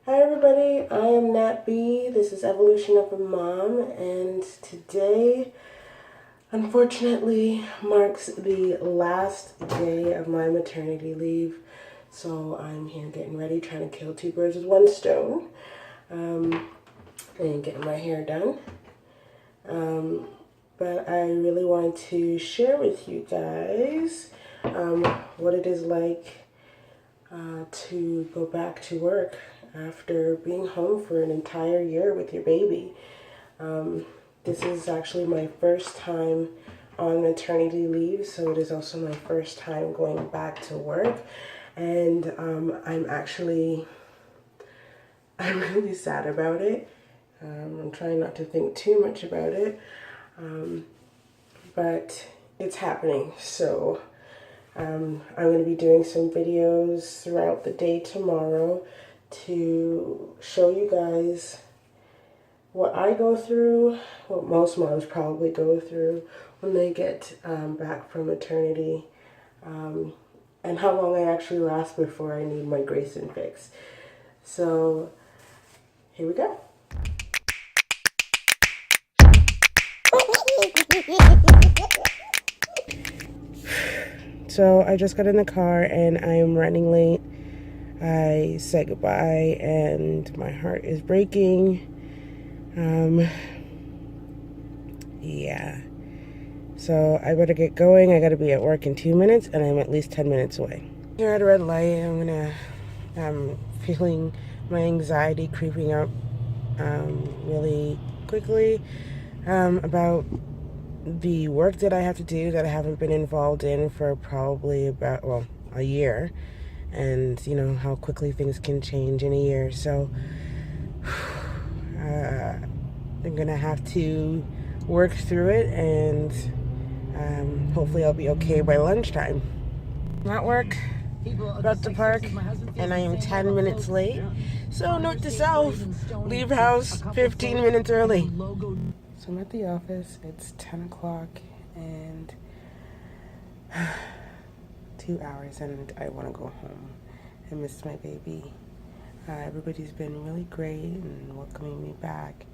Hi everybody, I am Nat B. This is Evolution of a Mom, and today, unfortunately, marks the last day of my maternity leave. So I'm here getting ready, trying to kill two birds with one stone, and getting my hair done. But I really wanted to share with you guys what it is like to go back to work after being home for an entire year with your baby. This is actually my first time on maternity leave, so it is also my first time going back to work. And I'm really sad about it. I'm trying not to think too much about it, but it's happening. So I'm going to be doing some videos throughout the day tomorrow to show you guys what I go through, what most moms probably go through when they get back from maternity, and how long I actually last before I need my Grayson fix. So here we go. So I just got in the car and I am running late. I said goodbye and my heart is breaking. Yeah. So I better get going. I gotta be at work in 2 minutes and I'm at least 10 minutes away. Here at a red light, I'm feeling my anxiety creeping up really quickly about the work that I have to do that I haven't been involved in for probably about, well, a year. And you know how quickly things can change in a year. So I'm gonna have to work through it, and hopefully I'll be okay by lunchtime. I'm at work, about to park, and I am 10 minutes late. So note to self, leave house 15 minutes early. So I'm at the office, it's 10 o'clock, and 2 hours, and I want to go home. I missed my baby. Everybody's been really great and welcoming me back,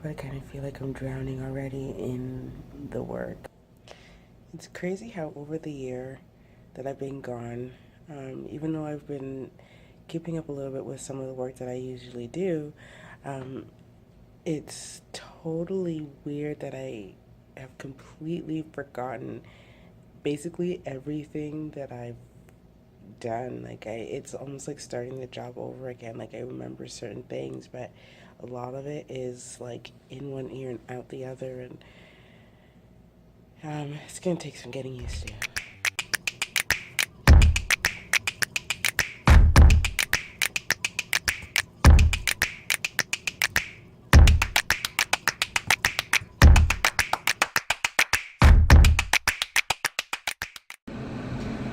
but I kind of feel like I'm drowning already in the work. It's crazy how over the year that I've been gone, even though I've been keeping up a little bit with some of the work that I usually do, it's totally weird that I have completely forgotten basically everything that I've done. It's almost like starting the job over again. Like, I remember certain things, but a lot of it is like in one ear and out the other, and it's gonna take some getting used to.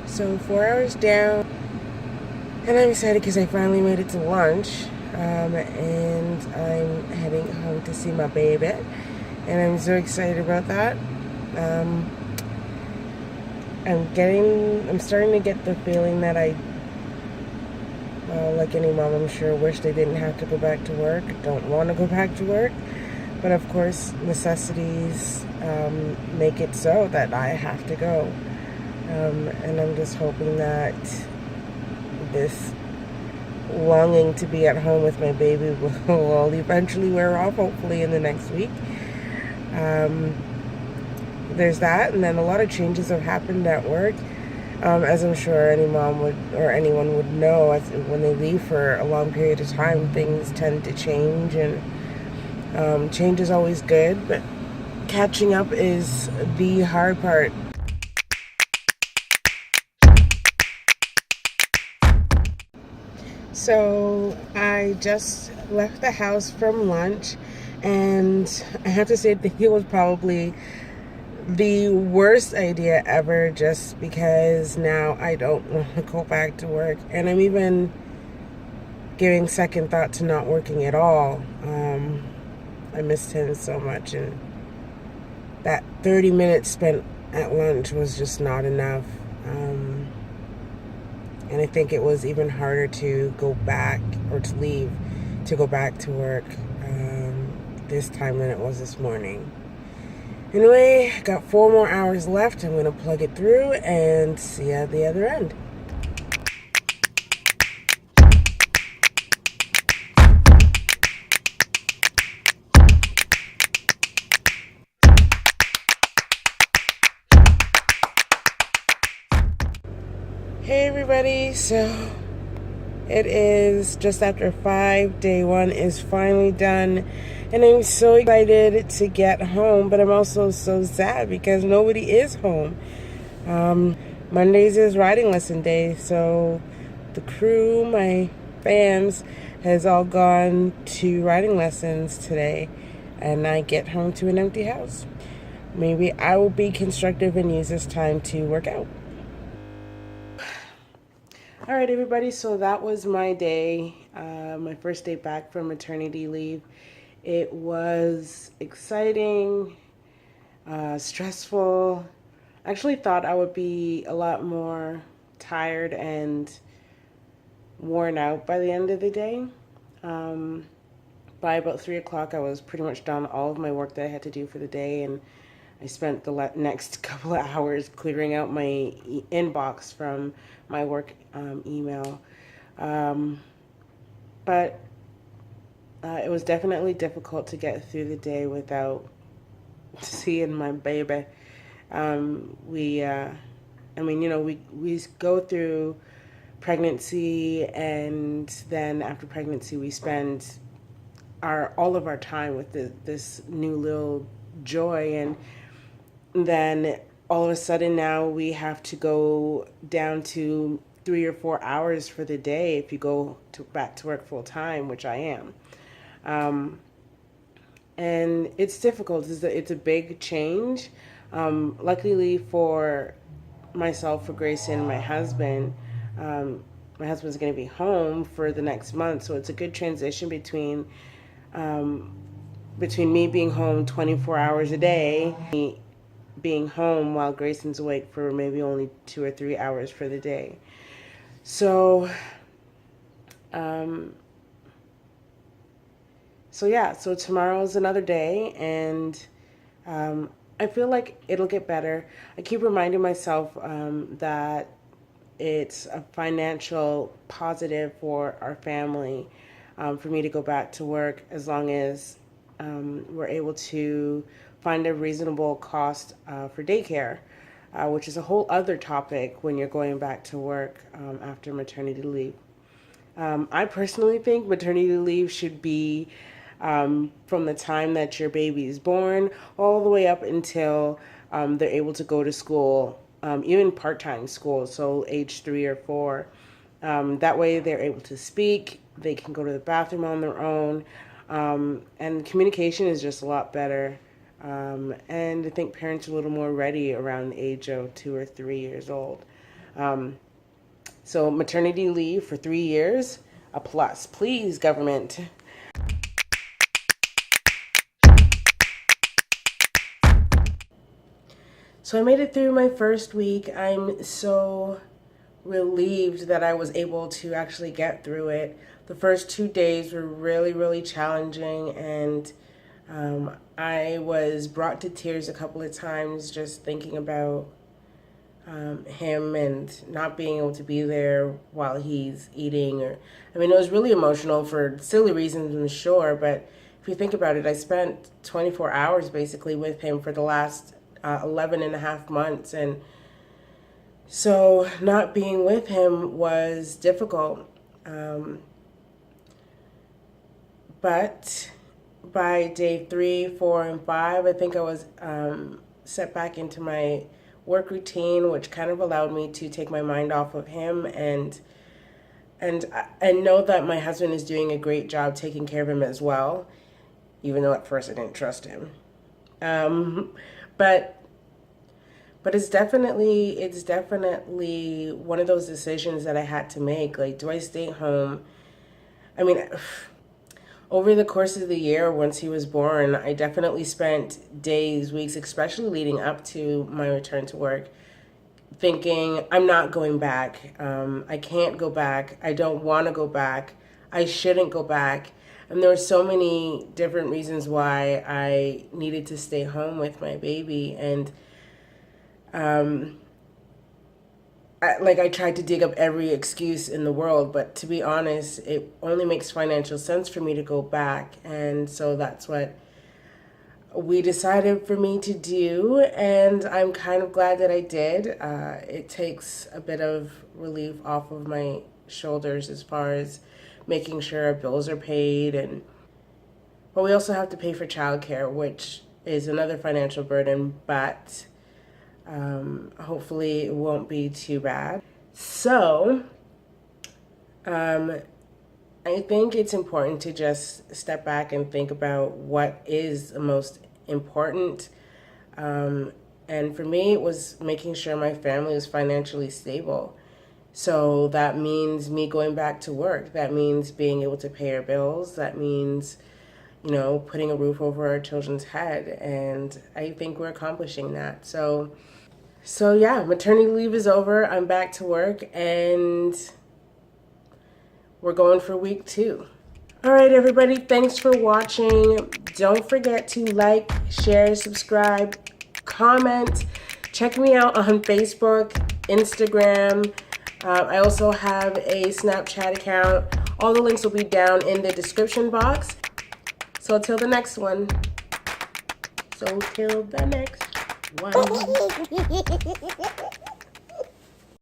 So 4 hours down, and I'm excited because I finally made it to lunch, and I'm heading home to see my baby, and I'm so excited about that. I'm starting to get the feeling that like any mom, I'm sure, wish they didn't have to go back to work, don't want to go back to work, but of course necessities make it so that I have to go. And I'm just hoping that this longing to be at home with my baby will eventually wear off, hopefully in the next week. There's that, and then a lot of changes have happened at work, as I'm sure any mom would, or anyone would know. When they leave for a long period of time, things tend to change, and change is always good, but catching up is the hard part. So I just left the house from lunch, and I have to say, I think it was probably the worst idea ever, just because now I don't want to go back to work, and I'm even giving second thought to not working at all. I missed him so much, and that 30 minutes spent at lunch was just not enough. And I think it was even harder to go back or to leave to go back to work this time than it was this morning. Anyway, got 4 more hours left. I'm going to plug it through and see you at the other end. Hey everybody, so it is just after 5. Day 1 is finally done, and I'm so excited to get home, but I'm also so sad because nobody is home. Mondays is riding lesson day, so the crew, my fans, has all gone to riding lessons today, and I get home to an empty house. Maybe I will be constructive and use this time to work out. All right, everybody, so that was my day, my first day back from maternity leave. It was exciting, stressful. I actually thought I would be a lot more tired and worn out by the end of the day. By about 3 o'clock, I was pretty much done all of my work that I had to do for the day, and I spent the next couple of hours clearing out my inbox from my work email. But it was definitely difficult to get through the day without seeing my baby. We go through pregnancy, and then after pregnancy, we spend all of our time with this new little joy, and then all of a sudden now we have to go down to 3 or 4 hours for the day if you go back to work full time, which I am. And it's difficult. It's a big change. Luckily for myself, for Grayson, and my husband, my husband's going to be home for the next month, so it's a good transition between me being home 24 hours a day, me being home while Grayson's awake for maybe only 2 or 3 hours for the day. So, so tomorrow's another day, and I feel like it'll get better. I keep reminding myself that it's a financial positive for our family, for me to go back to work, as long as we're able to find a reasonable cost for daycare, which is a whole other topic when you're going back to work after maternity leave. I personally think maternity leave should be from the time that your baby is born all the way up until they're able to go to school, even part-time school, so age 3 or 4. That way they're able to speak, they can go to the bathroom on their own, and communication is just a lot better. And I think parents are a little more ready around the age of 2 or 3 years old. So maternity leave for 3 years, a plus. Please, government. So I made it through my first week. I'm so relieved that I was able to actually get through it. The first 2 days were really, really challenging, and I was brought to tears a couple of times just thinking about him and not being able to be there while he's eating. It was really emotional for silly reasons, I'm sure, but if you think about it, I spent 24 hours basically with him for the last 11 and a half months, and so not being with him was difficult. But by day 3, 4, and 5, I think I was set back into my work routine, which kind of allowed me to take my mind off of him and know that my husband is doing a great job taking care of him as well, even though at first I didn't trust him. But it's definitely one of those decisions that I had to make. Like, do I stay home? Over the course of the year, once he was born, I definitely spent days, weeks, especially leading up to my return to work, thinking, I'm not going back. I can't go back. I don't want to go back. I shouldn't go back. And there were so many different reasons why I needed to stay home with my baby. And I tried to dig up every excuse in the world, but to be honest, it only makes financial sense for me to go back. And so that's what we decided for me to do, and I'm kind of glad that I did. It takes a bit of relief off of my shoulders as far as making sure our bills are paid, but we also have to pay for childcare, which is another financial burden, but hopefully it won't be too bad. So I think it's important to just step back and think about what is the most important. And for me, it was making sure my family was financially stable. So that means me going back to work. That means being able to pay our bills. That means, putting a roof over our children's head. And I think we're accomplishing that. So yeah, maternity leave is over. I'm back to work, and we're going for week 2. All right, everybody, thanks for watching. Don't forget to like, share, subscribe, comment. Check me out on Facebook, Instagram. I also have a Snapchat account. All the links will be down in the description box. So till the next one. So till the next one.